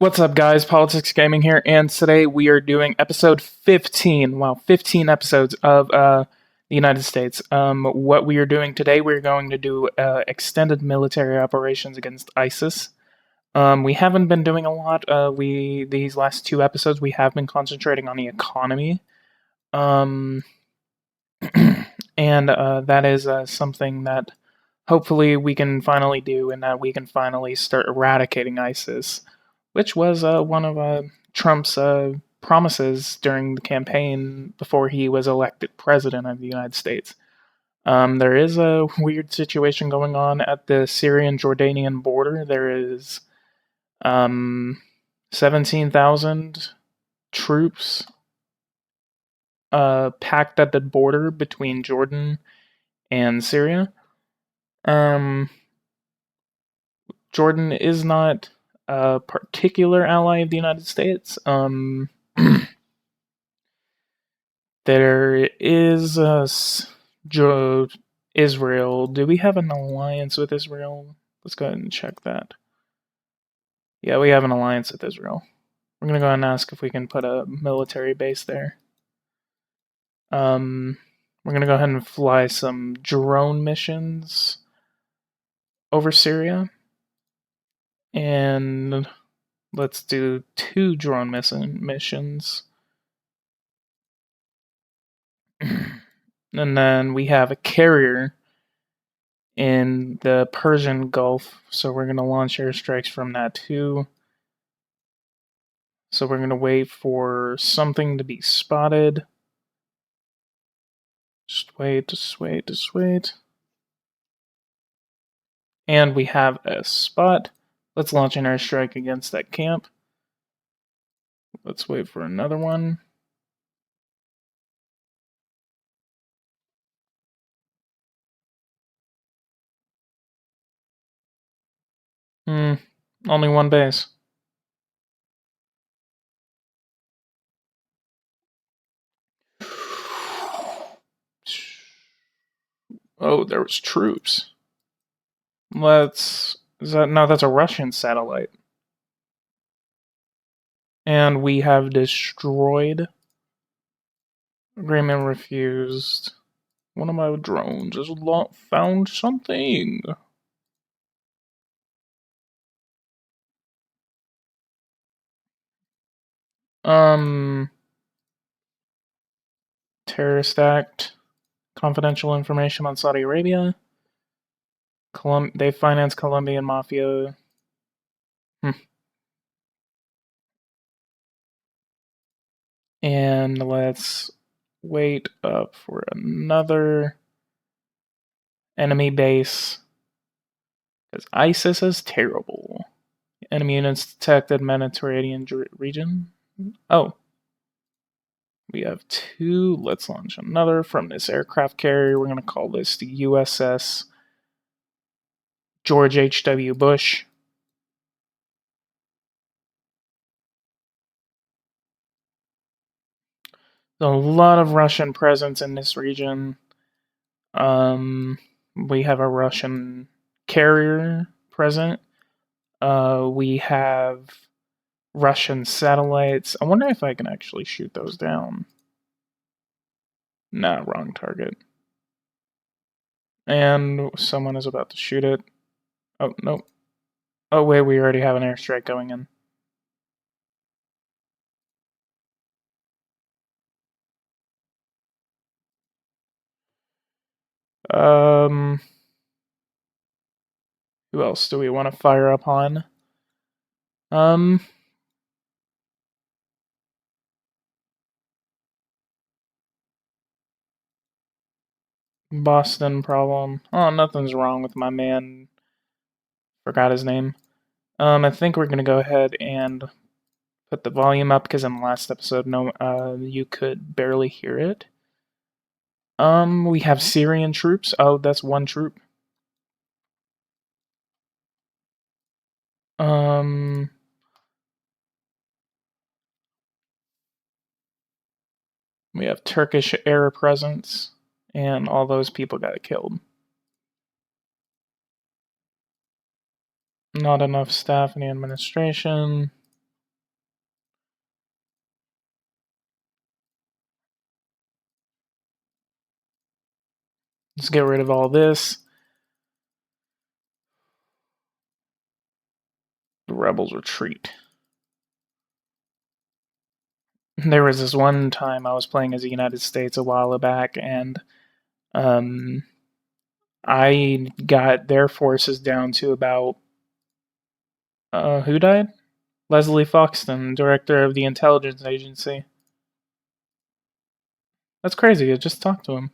What's up, guys? Politics Gaming here, and today we are doing episode 15. Wow, 15 episodes of the United States. What we are doing today, we're going to do extended military operations against ISIS. We haven't been doing a lot. These last two episodes, we have been concentrating on the economy. Um, and that is something that hopefully we can finally do, and that we can finally start eradicating ISIS, which was one of Trump's promises during the campaign before he was elected president of the United States. There is a weird situation going on at the Syrian-Jordanian border. There is 17,000 troops packed at the border between Jordan and Syria. Jordan is not a particular ally of the United States. There is Israel. Do we have an alliance with Israel? Let's go ahead and check that. Yeah, we have an alliance with Israel. We're gonna go ahead and ask if we can put a military base there. We're gonna go ahead and fly some drone missions over Syria, and let's do 2 drone missions. And then we have a carrier in the Persian Gulf, so we're going to launch airstrikes from that too. So we're going to wait for something to be spotted. Just wait. And we have a spot. Let's launch an airstrike against that camp. Let's wait for another one. Only one base. Oh, there was troops. No, that's a Russian satellite. And we have destroyed. Agreement refused. One of my drones has found something. Terrorist Act. Confidential information on Saudi Arabia. They finance Colombian mafia. And let's wait up for another enemy base. Because ISIS is terrible. Enemy units detected Mediterranean region. Oh. We have 2. Let's launch another from this aircraft carrier. We're going to call this the USS George H.W. Bush. A lot of Russian presence in this region. We have a Russian carrier present. We have Russian satellites. I wonder if I can actually shoot those down. Nah, wrong target. And someone is about to shoot it. Oh, no. Oh, wait, we already have an airstrike going in. Who else do we want to fire up on? Boston problem. Oh, nothing's wrong with my man. Forgot his name. I think we're gonna go ahead and put the volume up because in the last episode, you could barely hear it. We have Syrian troops. Oh, that's one troop. We have Turkish air presence, and all those people got killed. Not enough staff in the administration. Let's get rid of all this. The rebels retreat. There was this one time I was playing as the United States a while back, and I got their forces down to about who died? Leslie Foxton, director of the intelligence agency. That's crazy. I just talked to him.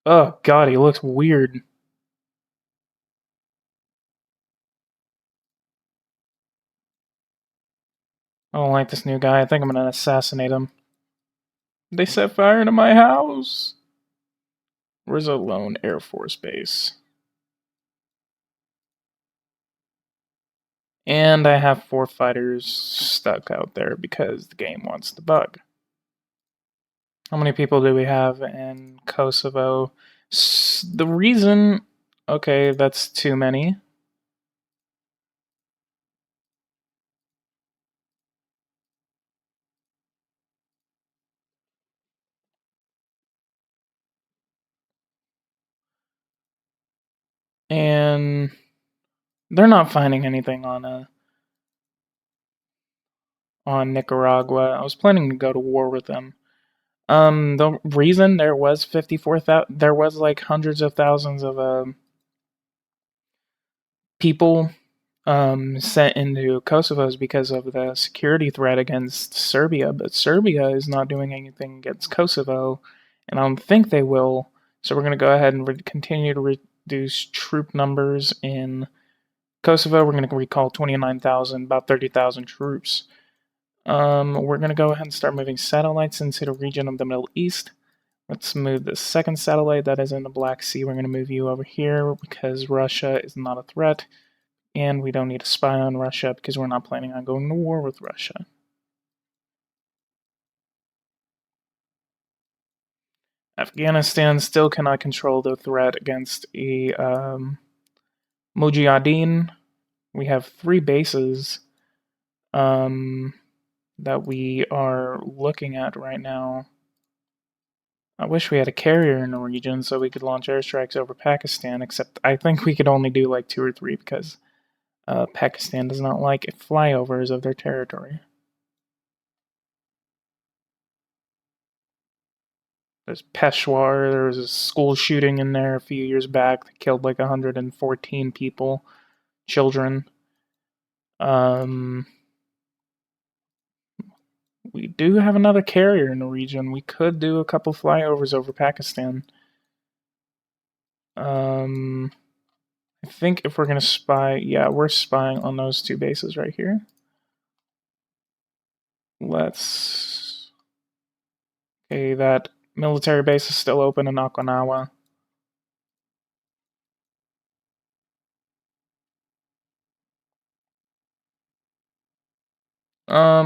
Oh god, he looks weird. I don't like this new guy. I think I'm gonna assassinate him. They set fire to my house. Where's a lone Air Force base? And I have 4 fighters stuck out there because the game wants to bug. How many people do we have in Kosovo? The reason... Okay, that's too many. And they're not finding anything on Nicaragua. I was planning to go to war with them. The reason there was 54,000, there was like hundreds of thousands of people sent into Kosovo is because of the security threat against Serbia. But Serbia is not doing anything against Kosovo, and I don't think they will. So we're going to go ahead and continue to reduce troop numbers in Kosovo. We're going to recall 29,000, about 30,000 troops. We're going to go ahead and start moving satellites into the region of the Middle East. Let's move the second satellite that is in the Black Sea. We're going to move you over here because Russia is not a threat. And we don't need to spy on Russia because we're not planning on going to war with Russia. Afghanistan still cannot control the threat against a Mujahideen. We have 3 bases that we are looking at right now. I wish we had a carrier in the region so we could launch airstrikes over Pakistan, except I think we could only do like 2 or 3 because Pakistan does not like flyovers of their territory. There's Peshawar. There was a school shooting in there a few years back that killed like 114 people, children. We do have another carrier in the region. We could do a couple flyovers over Pakistan. I think if we're gonna spy, yeah, we're spying on those 2 bases right here. Let's. Okay, that military base is still open in Okinawa.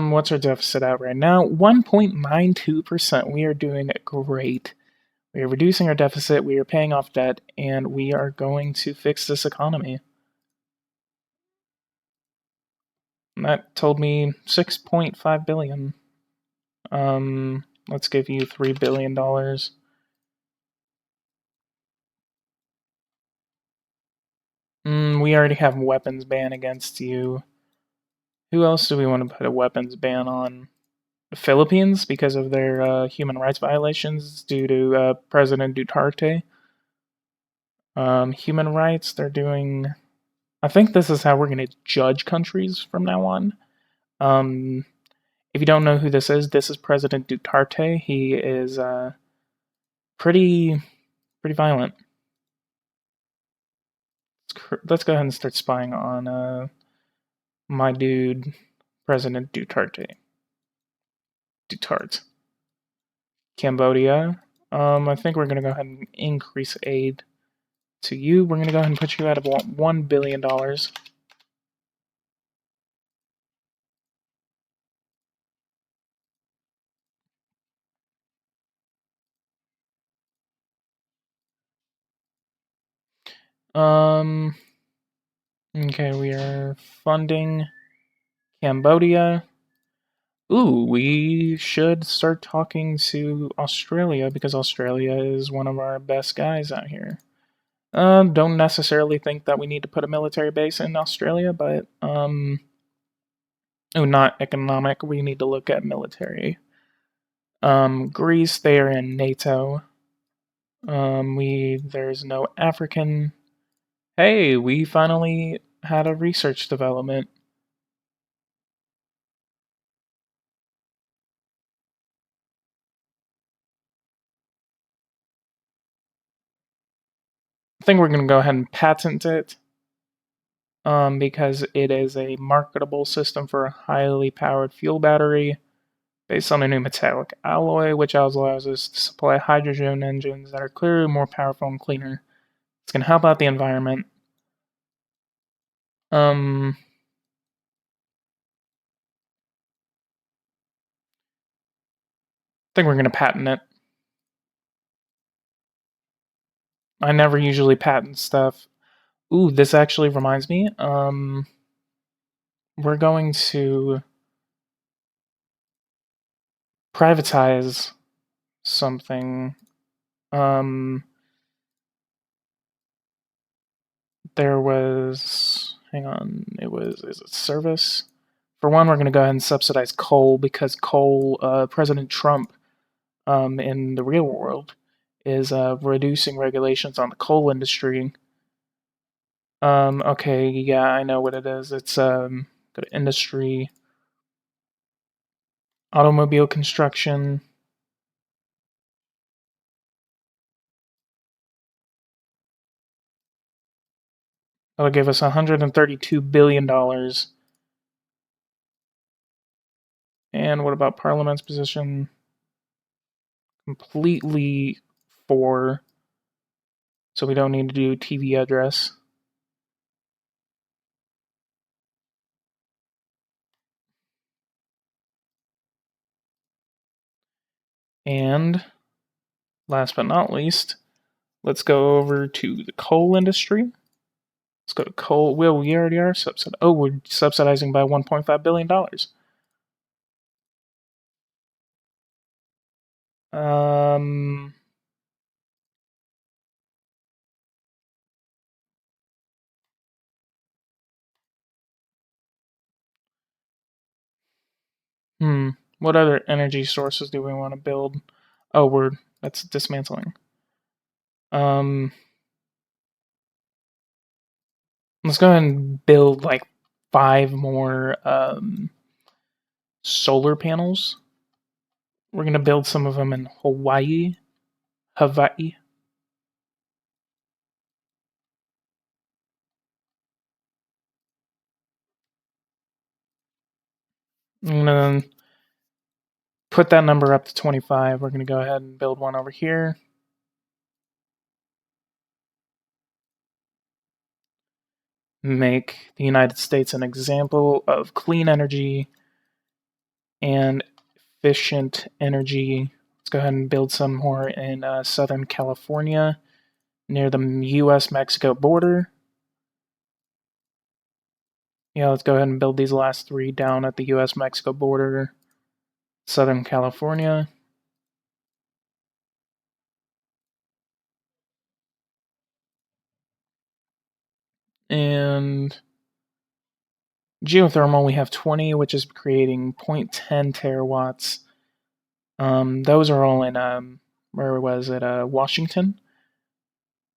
What's our deficit at right now? 1.92%. We are doing great. We are reducing our deficit, we are paying off debt, and we are going to fix this economy. And that told me 6.5 billion. Let's give you $3 billion. We already have weapons ban against you. Who else do we want to put a weapons ban on? The Philippines, because of their human rights violations due to President Duterte. Human rights, they're doing... I think this is how we're going to judge countries from now on. If you don't know who this is President Duterte. He is pretty violent. Let's go ahead and start spying on my dude, President Duterte. Cambodia. I think we're gonna go ahead and increase aid to you. We're gonna go ahead and put you at about $1 billion. Okay, we are funding Cambodia. Ooh, we should start talking to Australia because Australia is one of our best guys out here. Don't necessarily think that we need to put a military base in Australia, but oh, not economic. We need to look at military. Greece, they are in NATO. There's no African. Hey, we finally had a research development. I think we're gonna go ahead and patent it. Because it is a marketable system for a highly powered fuel battery based on a new metallic alloy, which allows us to supply hydrogen engines that are clearly more powerful and cleaner. It's going to help out the environment. Um, I think we're going to patent it. I never usually patent stuff. Ooh, this actually reminds me. We're going to privatize something. Um, there was, hang on, is it service? For one, we're going to go ahead and subsidize coal because coal, President Trump, in the real world, is reducing regulations on the coal industry. Okay, yeah, I know what it is. It's go to industry, automobile construction. That'll give us $132 billion. And what about Parliament's position? Completely for, so we don't need to do TV address. And last but not least, let's go over to the coal industry. Let's go to coal. Well, we already are subsidizing. Oh, we're subsidizing by $1.5 billion. Um, hmm. What other energy sources do we want to build? Oh, that's dismantling. Um, let's go ahead and build like 5 more solar panels. We're gonna build some of them in Hawaii. And then put that number up to 25. We're gonna go ahead and build one over here. Make the United States an example of clean energy and efficient energy. Let's go ahead and build some more in Southern California near the US Mexico border. Yeah, let's go ahead and build these last 3 down at the US Mexico border, Southern California. And geothermal, we have 20, which is creating 0.10 terawatts. Those are all in, where was it? Washington.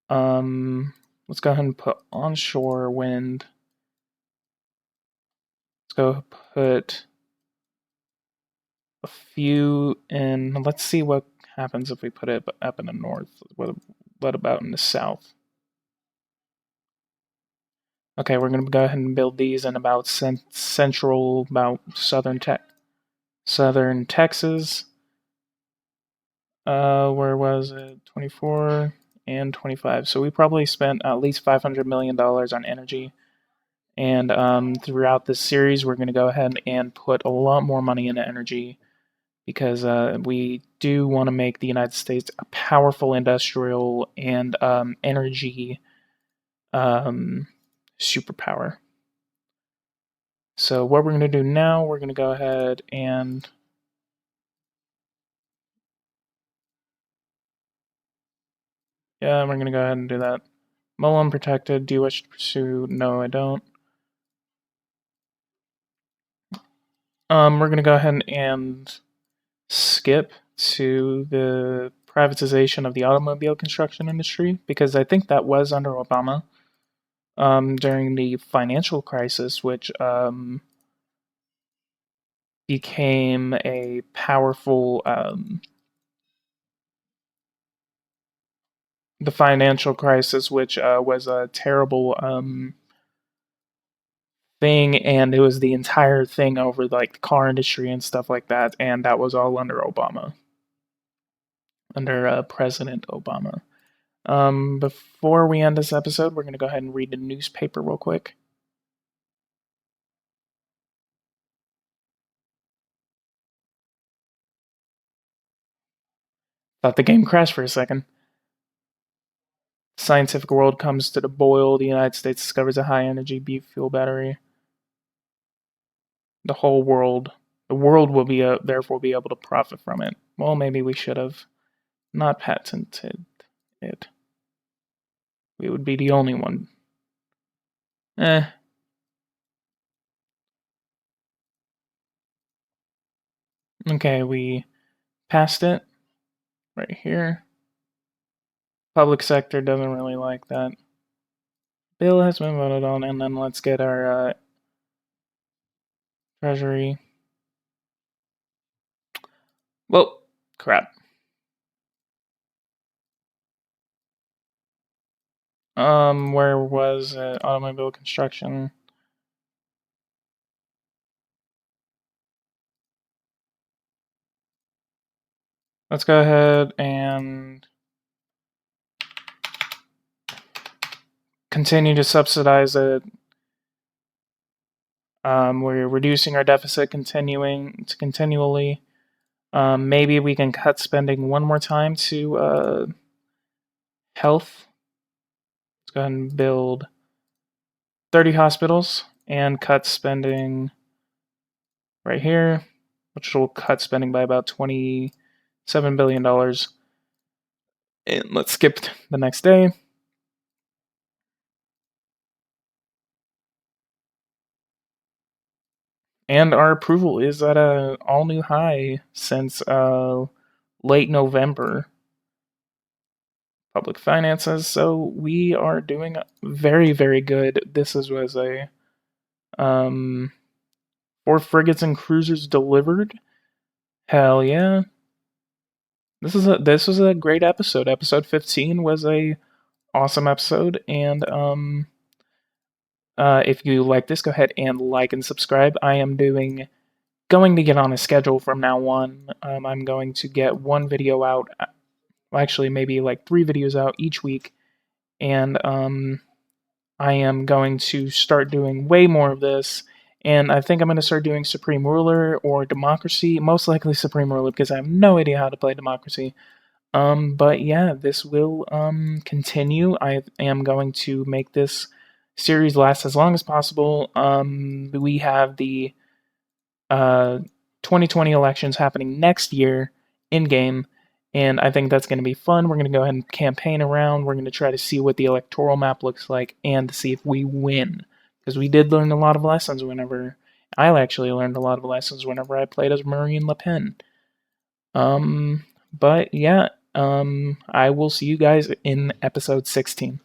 Let's go ahead and put onshore wind. Let's go put a few in. Let's see what happens if we put it up in the north. What about in the south? Okay, we're gonna go ahead and build these in about central, about southern Texas. Where was it? 24 and 25. So we probably spent at least $500 million on energy. And throughout this series, we're going to go ahead and put a lot more money into energy because we do want to make the United States a powerful industrial and energy um, superpower. So what we're going to do now, we're going to go ahead and we're going to go ahead and do that. Mole unprotected. Do you wish to pursue? No, I don't. We're going to go ahead and skip to the privatization of the automobile construction industry, because I think that was under Obama during the financial crisis, which became a powerful the financial crisis, which was a terrible thing, and it was the entire thing over like the car industry and stuff like that, and that was all under Obama, under President Obama. Before we end this episode, we're going to go ahead and read the newspaper real quick. Thought the game crashed for a second. Scientific world comes to the boil. The United States discovers a high-energy beef fuel battery. The world will be therefore be able to profit from it. Well, maybe we should have not patented it. We would be the only one. Okay, we passed it right here. Public sector doesn't really like that. Bill has been voted on, and then let's get our treasury. Well, crap. Where was it? Automobile construction. Let's go ahead and continue to subsidize it. We're reducing our deficit continually. Maybe we can cut spending one more time to health. Let's go ahead and build 30 hospitals and cut spending right here, which will cut spending by about $27 billion. And let's skip the next day. And our approval is at an all-new high since late November. Public finances, so we are doing very, very good. This was a 4 frigates and cruisers delivered. Hell yeah. This was a great episode. Episode 15 was a awesome episode, and if you like this, go ahead and like and subscribe. I am going to get on a schedule from now on. I'm going to get one video out, actually maybe like 3 videos out each week, and I am going to start doing way more of this, and I think I'm going to start doing Supreme Ruler or Democracy, most likely Supreme Ruler, because I have no idea how to play Democracy. But yeah, this will continue. I am going to make this series last as long as possible. We have the 2020 elections happening next year in-game, and I think that's going to be fun. We're going to go ahead and campaign around. We're going to try to see what the electoral map looks like and see if we win, because we did learn a lot of lessons whenever... I actually learned a lot of lessons whenever I played as Marine Le Pen. But yeah, I will see you guys in episode 16.